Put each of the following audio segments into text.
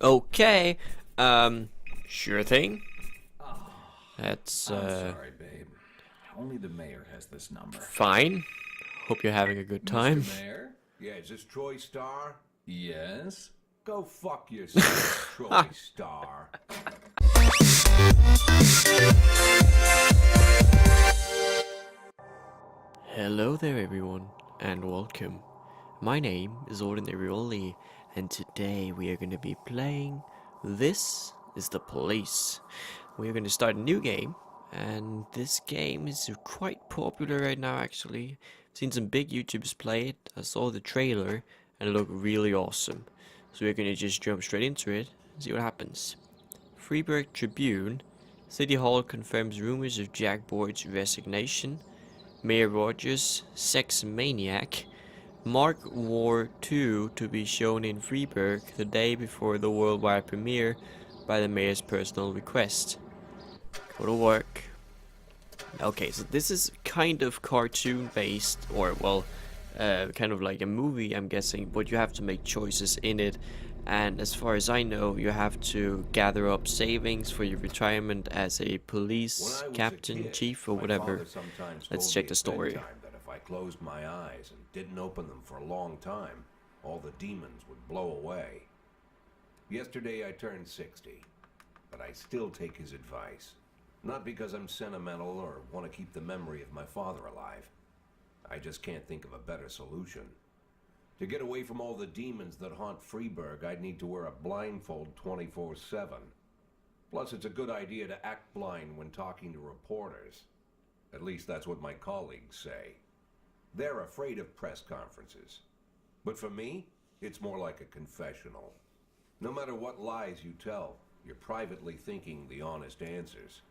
Okay. Sure thing. Oh, That's, I'm sorry, babe. Only the mayor has this number. fine. Hope you're having a good Mr. time. Mayor? Yeah, is this Troy Star? Yes? Go fuck yourself, Troy Star. Hello there, everyone, and welcome. My name is OrdinaryOli, and today we are going to be playing This is the Police. We are going to start a new game, and this game is quite popular right now, actually. I've seen some big YouTubers play it. I saw the trailer, and it looked really awesome. So we're going to just jump straight into it and see what happens. Freeburg Tribune. City Hall confirms rumors of Jack Boyd's resignation. Mayor Rogers, sex maniac. Mark War 2 to be shown in Freeburg the day before the worldwide premiere by the mayor's personal request. Go to work. Okay, so this is kind of cartoon based, or well, kind of like a movie, I'm guessing, but you have to make choices in it. And as far as I know, you have to gather up savings for your retirement as a When police I was a captain, kid, chief, or my whatever. father sometimes Let's told check me the at story. bedtime that if I closed my eyes and didn't open them for a long time, all the demons would blow away. Yesterday I turned 60, but I still take his advice. Not because I'm sentimental or want to keep the memory of my father alive. I just can't think of a better solution. To get away from all the demons that haunt Freeburg, I'd need to wear a blindfold 24/7. Plus, it's a good idea to act blind when talking to reporters. At least that's what my colleagues say. They're afraid of press conferences. But for me, it's more like a confessional. No matter what lies you tell, you're privately thinking the honest answers.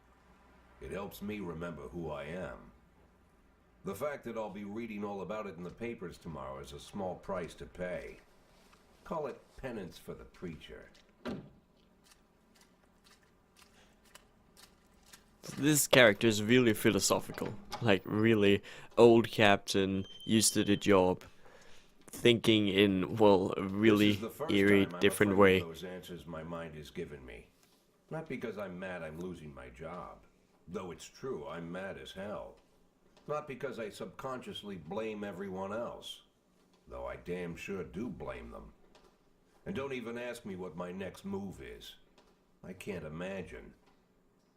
It helps me remember who I am. The fact that I'll be reading all about it in the papers tomorrow is a small price to pay. Call it penance for the preacher. This character is really philosophical. Like, really old captain, used to the job, thinking in, well, a This really is the first eerie, time I'm different afraid way. of those answers my mind has given me. Not because I'm mad I'm losing my job. Though it's true, I'm mad as hell. Not because I subconsciously blame everyone else. Though I damn sure do blame them. And don't even ask me what my next move is. I can't imagine.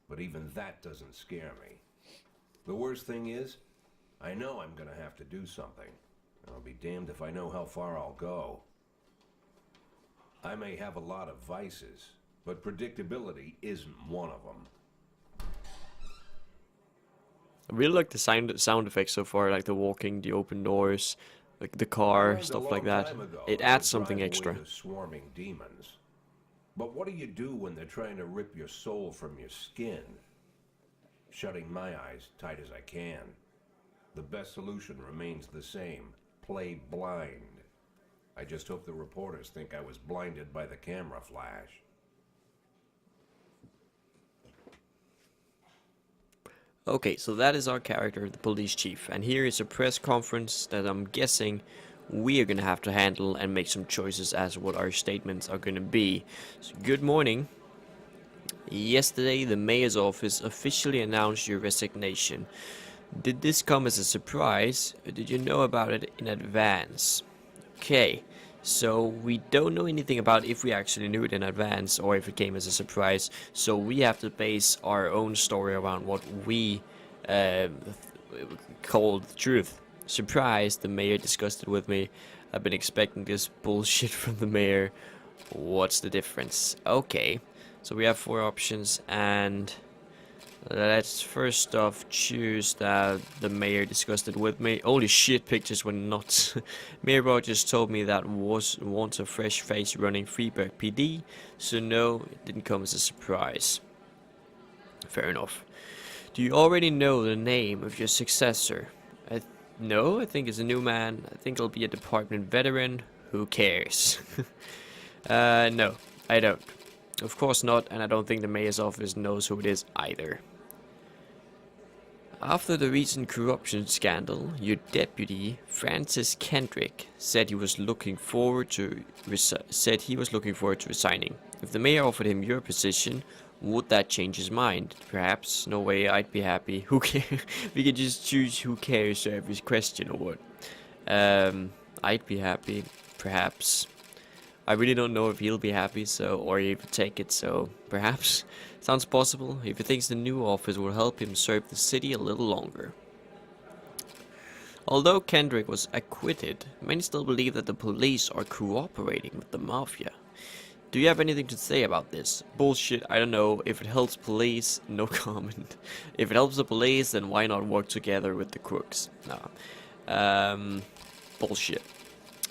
But even that doesn't scare me. The worst thing is, I know I'm gonna have to do something. I'll be damned if I know how far I'll go. I may have a lot of vices, but predictability isn't one of them. I really like the sound effects so far, like the walking, the open doors, like the I car, learned a stuff like long that. time ago It how to adds something drive away extra. the swarming demons. But what do you do when they're trying to rip your soul from your skin? Shutting my eyes tight as I can. The best solution remains the same. Play blind. I just hope the reporters think I was blinded by the camera flash. Okay, so that is our character, the police chief, and here is a press conference that I'm guessing we are gonna have to handle and make some choices as what our statements are gonna be. So, good morning. Yesterday, the mayor's office officially announced your resignation. Did this come as a surprise, or did you know about it in advance? Okay, so we don't know anything about if we actually knew it in advance or if it came as a surprise. So we have to base our own story around what we call the truth. Surprise, the mayor discussed it with me. I've been expecting this bullshit from the mayor. What's the difference? Okay, so we have 4 options, and let's first off choose that the mayor discussed it with me. Holy shit, pictures were not. Mayor Rogers told me that wants a fresh face running Freeburg PD, so no, it didn't come as a surprise. Fair enough. Do you already know the name of your successor? No, I think it's a new man. I think it'll be a department veteran. Who cares? No, I don't. Of course not, and I don't think the mayor's office knows who it is either. After the recent corruption scandal, your deputy, Francis Kendrick, said he was looking forward to resigning. If the mayor offered him your position, would that change his mind? Perhaps. No way. I'd be happy. Who cares? We could just choose who cares to every question or what. I'd be happy. Perhaps. I really don't know if he'll be happy, or he would take it, so perhaps. Sounds possible, if he thinks the new office will help him serve the city a little longer. Although Kendrick was acquitted, many still believe that the police are cooperating with the mafia. Do you have anything to say about this? Bullshit, I don't know. If it helps police, no comment. If it helps the police, then why not work together with the crooks? No. Bullshit.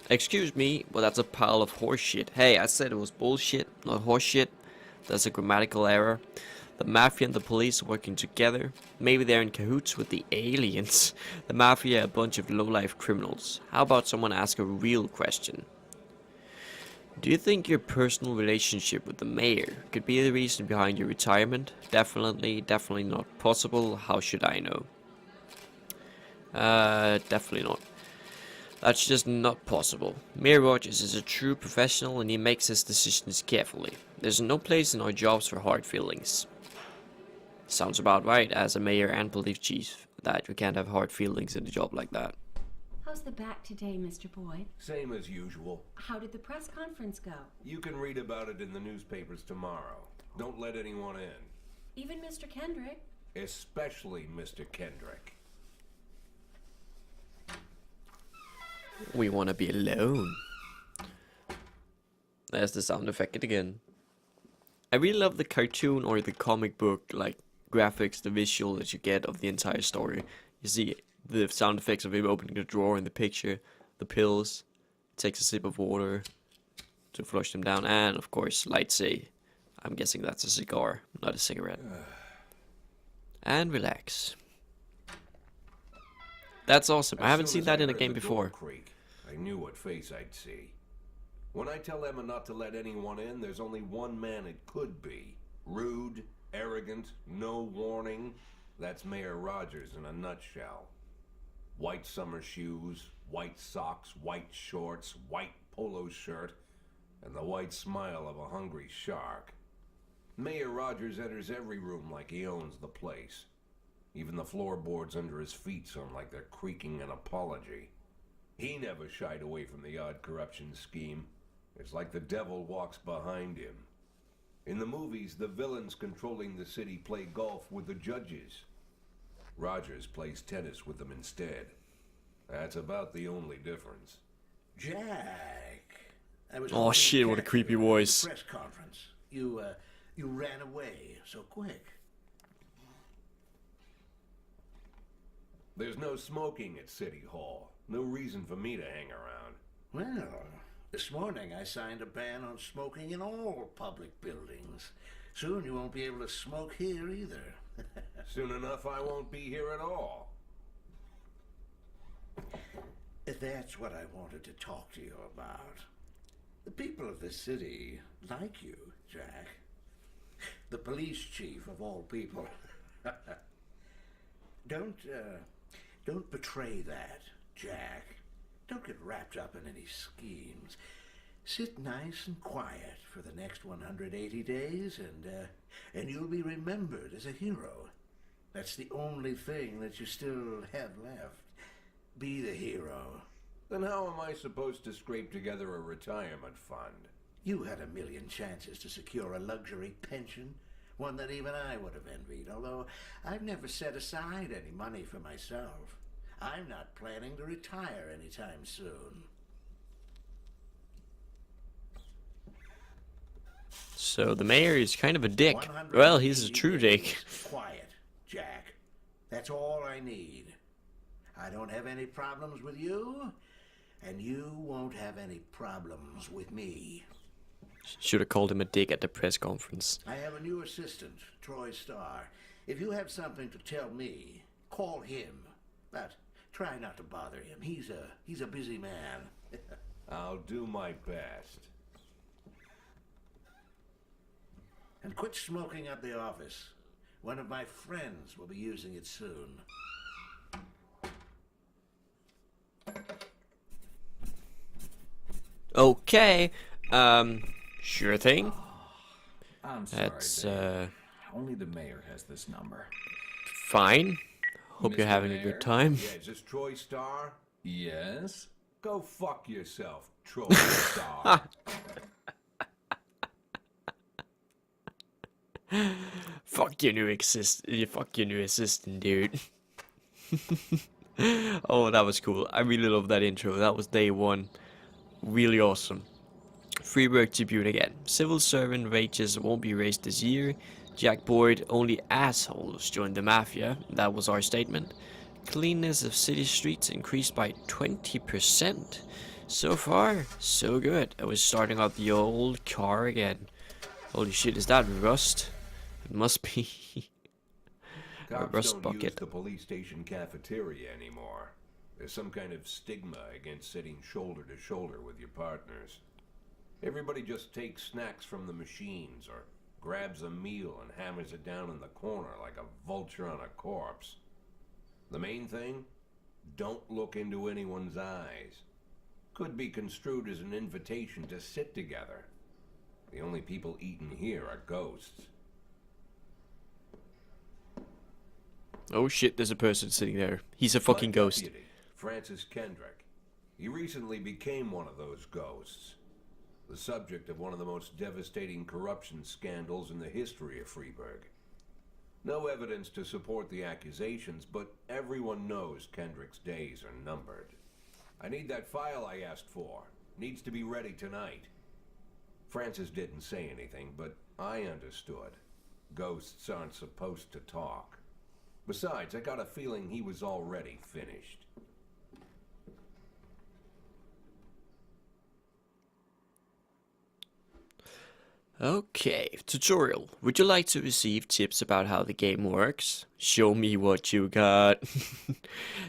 Excuse me, but that's a pile of horseshit. Hey, I said it was bullshit, not horseshit. That's a grammatical error. The mafia and the police are working together. Maybe they're in cahoots with the aliens. The mafia are a bunch of low-life criminals. How about someone ask a real question? Do you think your personal relationship with the mayor could be the reason behind your retirement? Definitely not possible. How should I know? Definitely not. That's just not possible. Mayor Rogers is a true professional and he makes his decisions carefully. There's no place in our jobs for hard feelings. Sounds about right as a mayor and police chief, that you can't have hard feelings in a job like that. How's the back today, Mr. Boyd? Same as usual. How did the press conference go? You can read about it in the newspapers tomorrow. Don't let anyone in. Even Mr. Kendrick? Especially Mr. Kendrick. We wanna be alone. There's the sound effect again. I really love the cartoon or the comic book, like, graphics, the visual that you get of the entire story. You see the sound effects of him opening the drawer in the picture, the pills, takes a sip of water to flush them down, and of course, lights a, I'm guessing that's a cigar, not a cigarette. And relax. That's awesome. I haven't seen that in a game before. Creak, I knew what face I'd see. When I tell Emma not to let anyone in, there's only one man it could be. Rude, arrogant, no warning. That's Mayor Rogers in a nutshell. White summer shoes, white socks, white shorts, white polo shirt, and the white smile of a hungry shark. Mayor Rogers enters every room like he owns the place. Even the floorboards under his feet sound like they're creaking an apology. He never shied away from the odd corruption scheme. It's like the devil walks behind him. In the movies, the villains controlling the city play golf with the judges. Rogers plays tennis with them instead. That's about the only difference. Jack, I was Oh shit, what a creepy voice. press conference. You ran away so quick. There's no smoking at City Hall. No reason for me to hang around. Well, this morning I signed a ban on smoking in all public buildings. Soon you won't be able to smoke here either. Soon enough, I won't be here at all. That's what I wanted to talk to you about. The people of this city like you, Jack. The police chief of all people. Don't betray that, Jack. Don't get wrapped up in any schemes. Sit nice and quiet for the next 180 days, and you'll be remembered as a hero. That's the only thing that you still have left. Be the hero. Then how am I supposed to scrape together a retirement fund? You had a million chances to secure a luxury pension, one that even I would have envied, although I've never set aside any money for myself. I'm not planning to retire anytime soon. So the mayor is kind of a dick. Well, he's a true dick. Quiet, Jack. That's all I need. I don't have any problems with you, and you won't have any problems with me. Should have called him a dick at the press conference. I have a new assistant, Troy Starr. If you have something to tell me, call him. But try not to bother him. He's a busy man. I'll do my best. And quit smoking at the office. One of my friends will be using it soon. Okay. Sure thing. I'm sorry, That's, Dave. Only the mayor has this number. fine. Hope you're Mr. having a good Mayor? time. Yeah, is this Troy Star? Yes? Go fuck yourself, Troy Star. Fuck your new assistant, dude. Oh, that was cool. I really love that intro. That was day one. Really awesome. Freeburg Tribune again. Civil servant wages won't be raised this year. Jack Boyd, only assholes joined the mafia. That was our statement. Cleanness of city streets increased by 20%. So far, so good. I was starting up the old car again. Holy shit, is that rust? It must be. A Cops rust don't bucket. use the police station cafeteria anymore. There's some kind of stigma against sitting shoulder to shoulder with your partners. Everybody just takes snacks from the machines or grabs a meal and hammers it down in the corner like a vulture on a corpse. The main thing? Don't look into anyone's eyes. Could be construed as an invitation to sit together. The only people eating here are ghosts. Oh shit, there's a person sitting there. He's a fucking My ghost. deputy, Francis Kendrick. He recently became one of those ghosts. The subject of one of the most devastating corruption scandals in the history of Freeburg. No evidence to support the accusations, but everyone knows Kendrick's days are numbered. I need that file I asked for. Needs to be ready tonight. Francis didn't say anything, but I understood. Ghosts aren't supposed to talk. Besides, I got a feeling he was already finished. Okay, tutorial. Would you like to receive tips about how the game works? Show me what you got.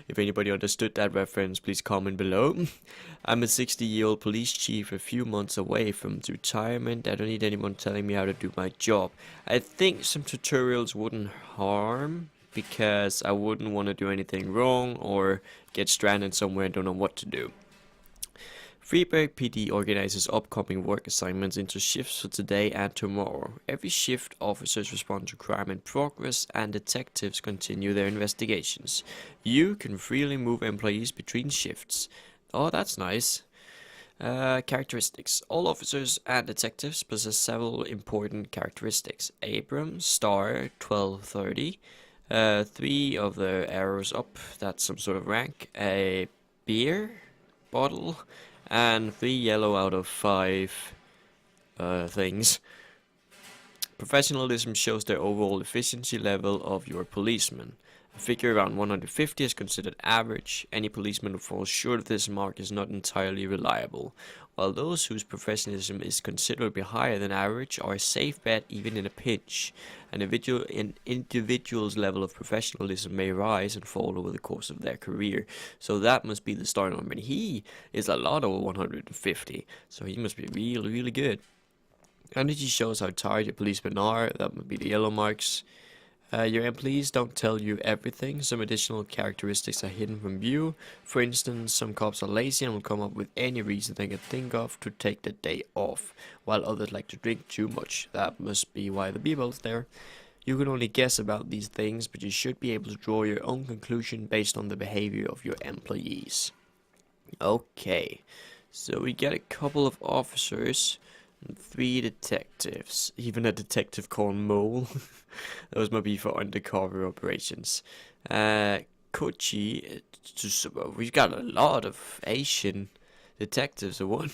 If anybody understood that reference, please comment below. I'm a 60-year-old police chief a few months away from retirement. I don't need anyone telling me how to do my job. I think some tutorials wouldn't harm, because I wouldn't want to do anything wrong or get stranded somewhere and don't know what to do. Freeburg PD organizes upcoming work assignments into shifts for today and tomorrow. Every shift, officers respond to crime in progress and detectives continue their investigations. You can freely move employees between shifts. Oh, that's nice. Characteristics. All officers and detectives possess several important characteristics. Abram, Star, 1230. 3 of the arrows up, that's some sort of rank. A beer bottle. And 3 yellow out of 5 things. Professionalism shows the overall efficiency level of your policeman. A figure around 150 is considered average. Any policeman who falls short of this mark is not entirely reliable, while those whose professionalism is considerably higher than average are a safe bet even in a pinch. An individual's level of professionalism may rise and fall over the course of their career, so that must be the star number. And he is a lot over 150, so he must be really, really good. Energy shows how tired your policemen are. That would be the yellow marks. Your employees don't tell you everything. Some additional characteristics are hidden from view. For instance, some cops are lazy and will come up with any reason they can think of to take the day off, while others like to drink too much. That must be why the B-bell's there. You can only guess about these things, but you should be able to draw your own conclusion based on the behavior of your employees. Okay, so we get a couple of officers and 3 detectives. Even a detective called Mole. Those might be for undercover operations. Kochi. We've got a lot of Asian detectives. One.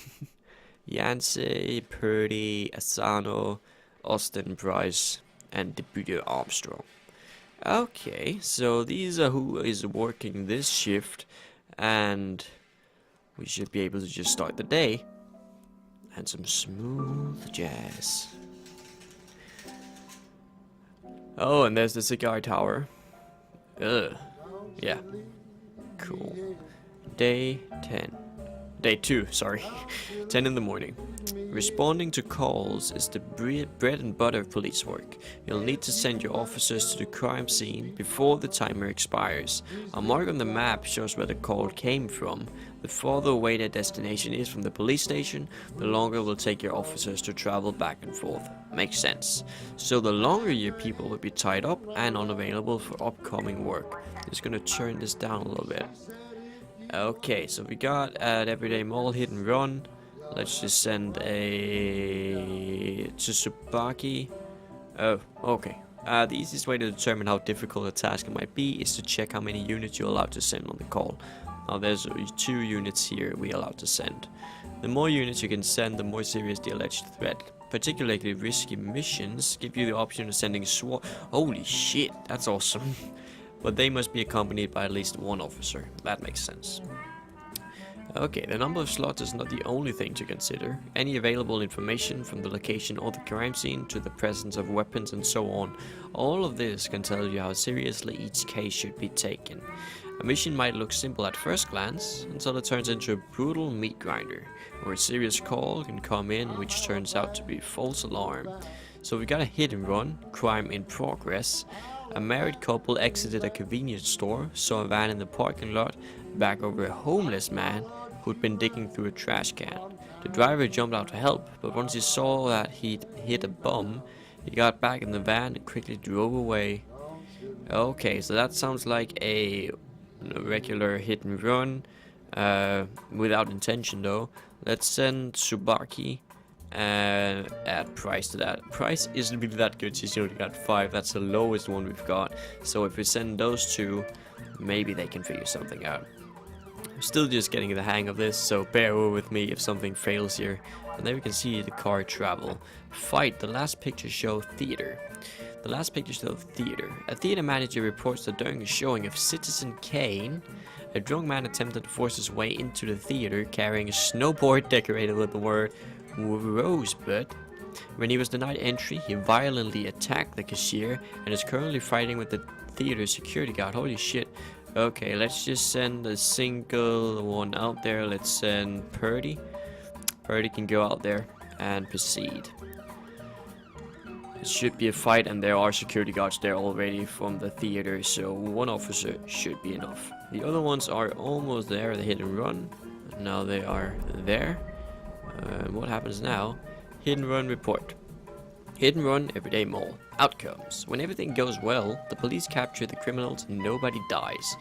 Yancey, Purdy, Asano, Austin Price, and Deputy Armstrong. Okay, so these are who is working this shift, and we should be able to just start the day. And some smooth jazz. Oh, and there's the cigar tower. Ugh. Yeah. Cool. Day 10. Day 2, sorry. 10 in the morning. Responding to calls is the bread and butter of police work. You'll need to send your officers to the crime scene before the timer expires. A mark on the map shows where the call came from. The farther away their destination is from the police station, the longer it will take your officers to travel back and forth. Makes sense. So the longer your people will be tied up and unavailable for upcoming work. Just gonna turn this down a little bit. Okay, so we got at Everyday Mall hit and run. Let's just send a Tsubaki. Oh, okay. The easiest way to determine how difficult a task it might be is to check how many units you're allowed to send on the call. Now there's 2 units here we're allowed to send. The more units you can send, the more serious the alleged threat. Particularly risky missions give you the option of sending SWAT. Holy shit, that's awesome. But they must be accompanied by at least 1 officer. That makes sense. Okay, the number of slots is not the only thing to consider. Any available information from the location or the crime scene to the presence of weapons and so on. All of this can tell you how seriously each case should be taken. A mission might look simple at first glance until it turns into a brutal meat grinder, where a serious call can come in which turns out to be false alarm. So we got a hit and run, crime in progress. A married couple exited a convenience store, saw a van in the parking lot, back over a homeless man who'd been digging through a trash can. The driver jumped out to help, but once he saw that he'd hit a bum, he got back in the van and quickly drove away. Okay, so that sounds like a regular hit and run, without intention though. Let's send Tsubaki and add price to that. Price isn't really that good, she's only got 5, that's the lowest one we've got. So if we send those 2, maybe they can figure something out. I'm still just getting the hang of this, so bear with me if something fails here. And there we can see the car travel. Fight, the last picture show theater. The last picture show theater. A theater manager reports that during a showing of Citizen Kane, a drunk man attempted to force his way into the theater carrying a snowboard decorated with the word Rosebud. When he was denied entry, he violently attacked the cashier and is currently fighting with the theater security guard. Holy shit. Okay, let's just send a single one out there. Let's send Purdy. Purdy can go out there and proceed. It should be a fight, and there are security guards there already from the theater, so 1 officer should be enough. The other ones are almost there, the hit and run. Now they are there. What happens now? Hit and run report. Hit and run, Everyday Mall. Outcomes. When everything goes well, the police capture the criminals and nobody dies.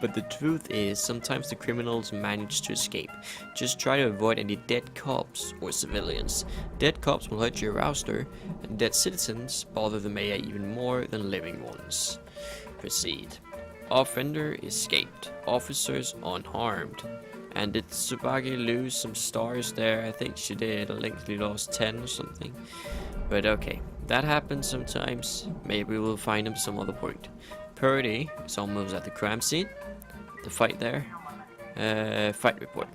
But the truth is, sometimes the criminals manage to escape. Just try to avoid any dead cops or civilians. Dead cops will hurt your rouster, and dead citizens bother the mayor even more than living ones. Proceed. Offender escaped. Officers unharmed. And did Tsubaki lose some stars there? I think she did. I think she lost 10 or something. But okay, that happens sometimes. Maybe we'll find him some other point. Purdy is almost at the crime scene. The fight there. Fight report.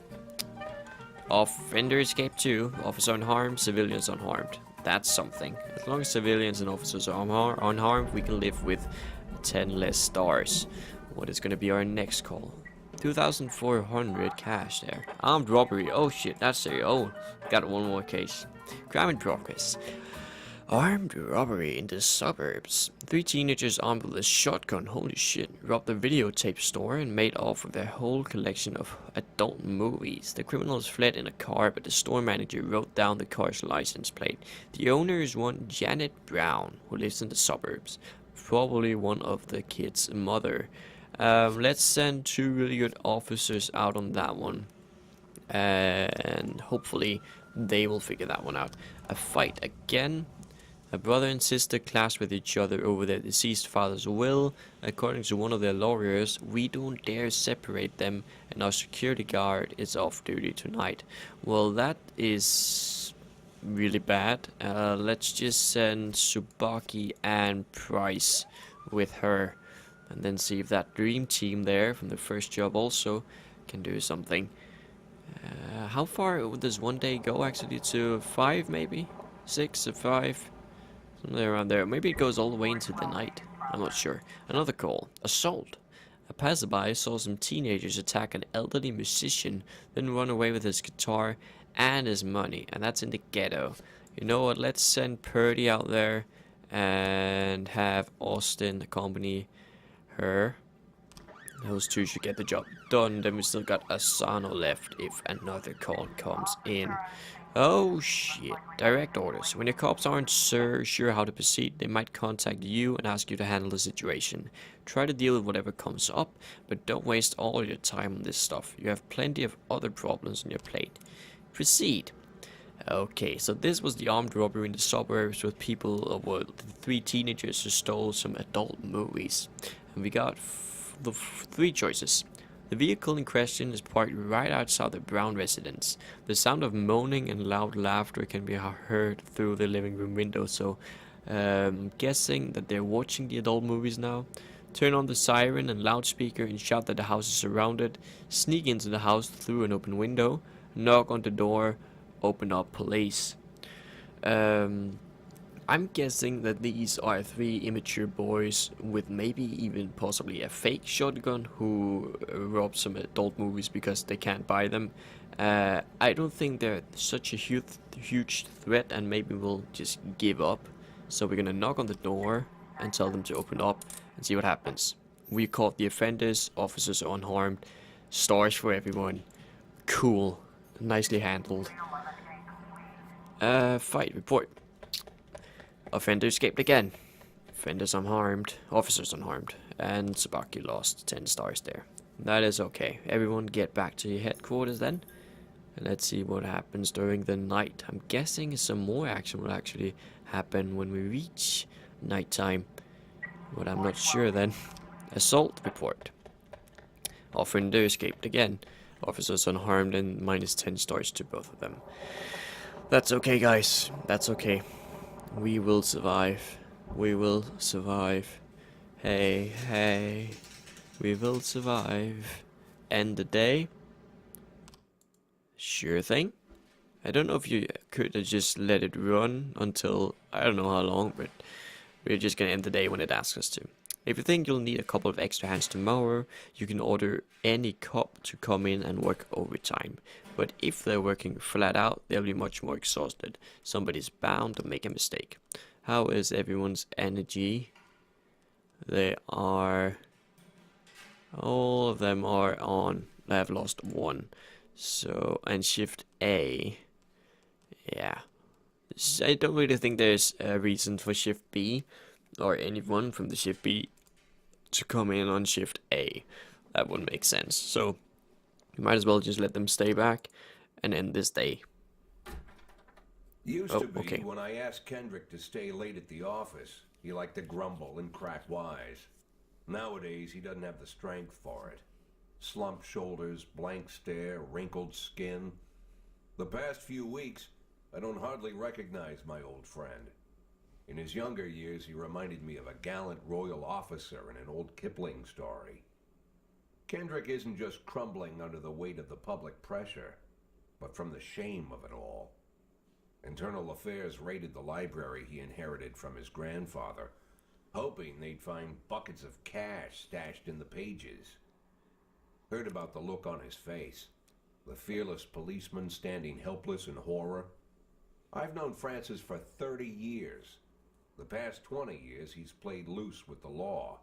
Offender escaped too. Officer unharmed, civilians unharmed. That's something. As long as civilians and officers are unharmed, we can live with 10 less stars. What is going to be our next call? 2,400 cash there. Armed robbery. Oh shit, that's serious. Oh, got 1 more case. Crime in progress. Armed robbery in the suburbs. 3 teenagers armed with a shotgun, holy shit, robbed the videotape store and made off with their whole collection of adult movies. The criminals fled in a car, but the store manager wrote down the car's license plate. The owner is one Janet Brown, who lives in the suburbs. Probably one of the kids' mother. Let's send 2 really good officers out on that one. And hopefully they will figure that one out. A fight again. A brother and sister clashed with each other over their deceased father's will. According to one of their lawyers, we don't dare separate them, and our security guard is off duty tonight. Well, that is really bad. Let's just send Tsubaki and Price with her, and then see if that dream team there from the first job also can do something. How far does one day go actually? To 5 maybe? 6 or 5? Somewhere around there. Maybe it goes all the way into the night. I'm not sure. Another call. Assault. A passerby saw some teenagers attack an elderly musician, then run away with his guitar and his money, and that's in the ghetto. You know what, let's send Purdy out there and have Austin accompany her. Those two should get the job done. Then we still got Asano left if another call comes in. Oh shit. Direct orders. When your cops aren't sure how to proceed, they might contact you and ask you to handle the situation. Try to deal with whatever comes up, but don't waste all your time on this stuff. You have plenty of other problems on your plate. Proceed. Okay, so this was the armed robbery in the suburbs with people, well, the 3 teenagers who stole some adult movies. And we got the 3 choices. The vehicle in question is parked right outside the Brown residence. The sound of moaning and loud laughter can be heard through the living room window, so I'm guessing that they're watching the adult movies now. Turn on the siren and loudspeaker and shout that the house is surrounded. Sneak into the house through an open window. Knock on the door. Open up police. I'm guessing that these are 3 immature boys with maybe even possibly a fake shotgun who rob some adult movies because they can't buy them. I don't think they're such a huge threat, and maybe we'll just give up. So we're gonna knock on the door and tell them to open up and see what happens. We caught the offenders, officers are unharmed, stars for everyone. Cool, nicely handled. Fight report. Offender escaped again. Offenders unharmed. Officers unharmed. And Sabaki lost 10 stars there. That is okay. Everyone get back to your headquarters then. And let's see what happens during the night. I'm guessing some more action will actually happen when we reach nighttime. But I'm not sure then. Assault report. Offender escaped again. Officers unharmed and minus 10 stars to both of them. That's okay, guys. That's okay. We will survive. We will survive. Hey, hey. We will survive. End the day? Sure thing. I don't know if you could have just let it run until, I don't know how long, but we're just gonna end the day when it asks us to. If you think you'll need a couple of extra hands tomorrow, you can order any cop to come in and work overtime. But if they're working flat out, they'll be much more exhausted. Somebody's bound to make a mistake. How is everyone's energy? They are... all of them are on. I have lost 1. So, and shift A. Yeah. I don't really think there's a reason for shift B or anyone from the shift B to come in on shift A. That wouldn't make sense. So you might as well just let them stay back and end this day. Used to be okay. when I asked Kendrick to stay late at the office, he liked to grumble and crack wise. Nowadays, he doesn't have the strength for it. Slumped shoulders, blank stare, wrinkled skin. The past few weeks, I don't hardly recognize my old friend. In his younger years, he reminded me of a gallant royal officer in an old Kipling story. Kendrick isn't just crumbling under the weight of the public pressure, but from the shame of it all. Internal Affairs raided the library he inherited from his grandfather, hoping they'd find buckets of cash stashed in the pages. Heard about the look on his face, the fearless policeman standing helpless in horror. I've known Francis for 30 years. The past 20 years, he's played loose with the law.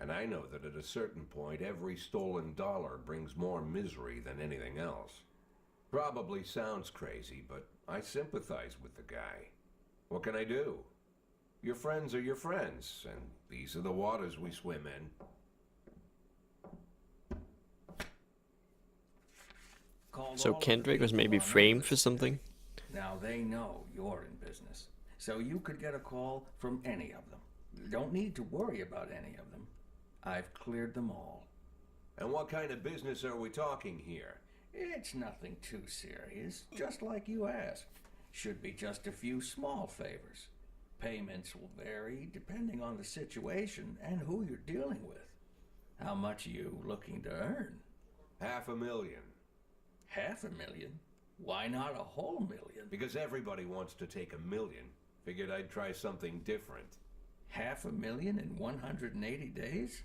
And I know that at a certain point, every stolen dollar brings more misery than anything else. Probably sounds crazy, but I sympathize with the guy. What can I do? Your friends are your friends, and these are the waters we swim in. So Kendrick was maybe framed for something? Now they know you're in business, so you could get a call from any of them. You don't need to worry about any of them. I've cleared them all. And what kind of business are we talking here? It's nothing too serious, just like you asked. Should be just a few small favors. Payments will vary depending on the situation and who you're dealing with. How much are you looking to earn? $500,000. $500,000? Why not a whole million? Because everybody wants to take $1 million. Figured I'd try something different. $500,000 in 180 days?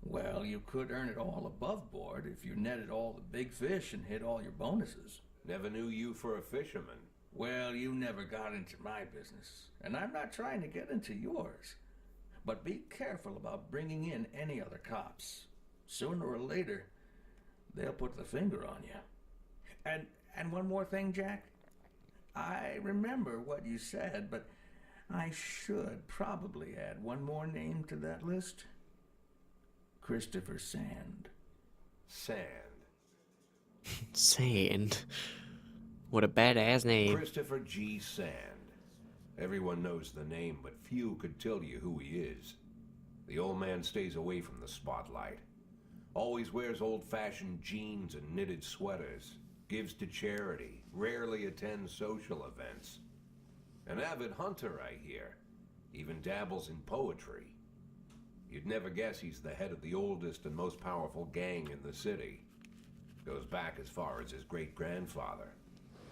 Well, you could earn it all above board if you netted all the big fish and hit all your bonuses. Never knew you for a fisherman. Well, you never got into my business, and I'm not trying to get into yours. But be careful about bringing in any other cops. Sooner or later, they'll put the finger on you. And one more thing, Jack. I remember what you said, but I should probably add one more name to that list. Christopher Sand. Sand. Sand. What a badass name. Christopher G. Sand. Everyone knows the name, but few could tell you who he is. The old man stays away from the spotlight. Always wears old-fashioned jeans and knitted sweaters. Gives to charity. Rarely attends social events. An avid hunter, I hear. Even dabbles in poetry. You'd never guess he's the head of the oldest and most powerful gang in the city. Goes back as far as his great-grandfather.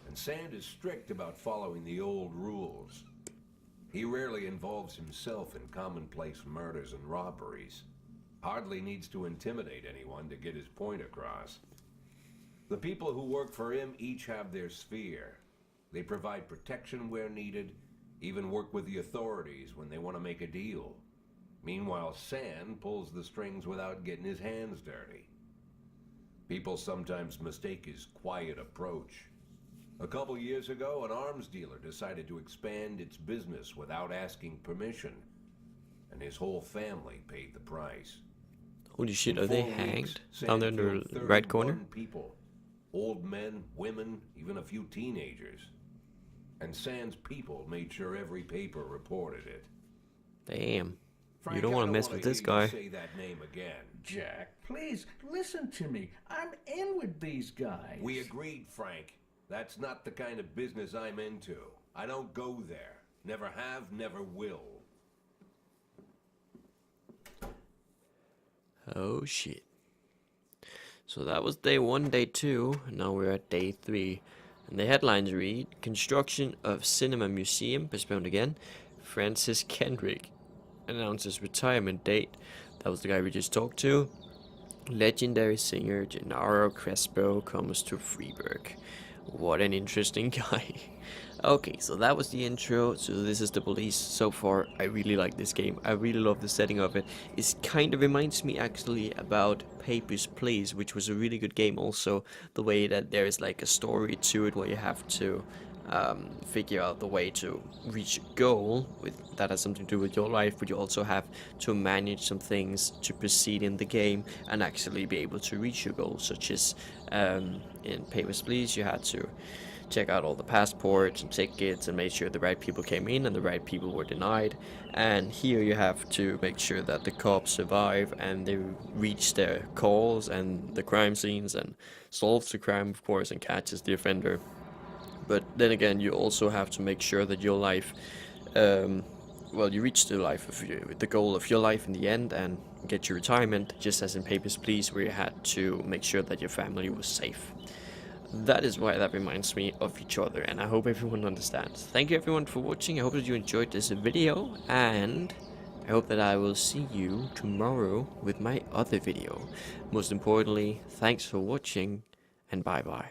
And Sand is strict about following the old rules. He rarely involves himself in commonplace murders and robberies. Hardly needs to intimidate anyone to get his point across. The people who work for him each have their sphere. They provide protection where needed, even work with the authorities when they want to make a deal. Meanwhile, Sand pulls the strings without getting his hands dirty. People sometimes mistake his quiet approach. A couple years ago, an arms dealer decided to expand its business without asking permission, and his whole family paid the price. Holy shit, In are they 4 weeks, hanged? Sand Down there in killed the right 31 corner? people. Old men, women, even a few teenagers. And Sand's people made sure every paper reported it. Damn. Frank, You don't I want to mess with hear this you guy. say that name again. Jack, please, listen to me. I'm in with these guys. We agreed, Frank. That's not the kind of business I'm into. I don't go there. Never have, never will. Oh shit. So that was day 1, day 2, and now we're at day 3. And the headlines read, Construction of Cinema Museum postponed again. Francis Kendrick announces retirement date. That was the guy we just talked to. Legendary singer Gennaro Crespo comes to Freeburg. What an interesting guy. Okay, so that was the intro. So this is the police. So far, I really like this game. I really love the setting of it. It kind of reminds me actually about Papers, Please, which was a really good game also. The way that there is like a story to it where you have to figure out the way to reach a goal that has something to do with your life, but you also have to manage some things to proceed in the game and actually be able to reach your goal, such as in Papers, Please, you had to check out all the passports and tickets and make sure the right people came in and the right people were denied. And here you have to make sure that the cops survive and they reach their calls and the crime scenes and solves the crime, of course, and catches the offender. But then again, you also have to make sure that your life, you reach the goal of your life in the end and get your retirement, just as in Papers, Please, where you had to make sure that your family was safe. That is why that reminds me of each other, and I hope everyone understands. Thank you everyone for watching. I hope that you enjoyed this video, and I hope that I will see you tomorrow with my other video. Most importantly, thanks for watching, and bye bye.